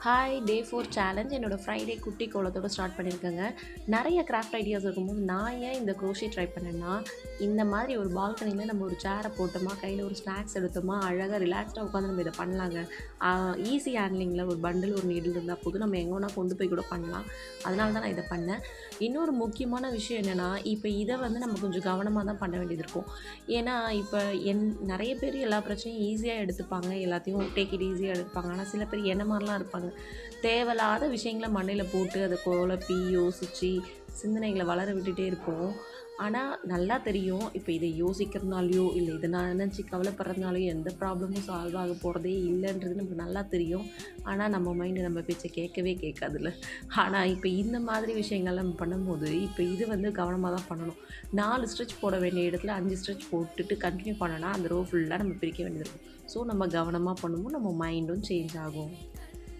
Hi டே 4 challenge என்னோட Friday குட்டி கோலத்தோட start பண்ணியிருக்கேங்க. நிறைய கிராஃப்ட் ஐடியாஸ் இருக்கும்போது நான் ஏன் இந்த க்ரோஷே ட்ரை பண்ணேன்னா, இந்த மாதிரி ஒரு பால்கனியில் நம்ம ஒரு சேரை போட்டோமா, கையில் ஒரு ஸ்நாக்ஸ் எடுத்தோமா, அழகாக ரிலாக்ஸ்டாக உட்காந்து நம்ம இதை பண்ணலாங்க. ஈஸி ஹேண்ட்லிங்கில் ஒரு பண்டில் ஒரு நீடில் இருந்தால் போதும், நம்ம எங்கே வேணால் கொண்டு போய் கூட பண்ணலாம். அதனால தான் நான் இதை பண்ணேன். இன்னொரு முக்கியமான விஷயம் என்னென்னா, இப்போ இதை வந்து நம்ம கொஞ்சம் கவனமாக தான் பண்ண வேண்டியது இருக்கும். ஏன்னா இப்போ நிறைய பேர் எல்லா பிரச்சனையும் ஈஸியாக எடுத்துப்பாங்க, எல்லாத்தையும் டேக் இட் ஈஸியாக எடுப்பாங்க. ஆனால் சில பேர் என்ன மாதிரிலாம் இருப்பாங்க, தேவையில்லாத விஷயங்கள மண்டையில் போட்டு அதை குழப்பி யோசித்து சிந்தனைகளை வளர விட்டுட்டே இருப்போம். ஆனால் நல்லா தெரியும், இப்போ இதை யோசிக்கிறதுனாலையோ இல்லை இதை நான் நினச்சி கவலைப்படுறதுனாலையோ எந்த ப்ராப்ளமும் சால்வ் ஆக போகிறதே இல்லைன்றது நமக்கு நல்லா தெரியும். ஆனால் நம்ம மைண்டு நம்ம பேச்சை கேட்கவே கேட்காதுல்ல. ஆனால் இப்போ இந்த மாதிரி விஷயங்கள் நம்ம பண்ணும்போது இப்போ இது வந்து கவனமாக தான் பண்ணணும். 4 ஸ்டிச் போட வேண்டிய இடத்துல 5 ஸ்டிச் போட்டுட்டு கண்டினியூ பண்ணோன்னா அந்த ரோ ஃபுல்லாக நம்ம பிரிக்க வேண்டியது இருக்கும். ஸோ நம்ம கவனமாக பண்ணும்போது நம்ம மைண்டும் சேஞ்ச் ஆகும்.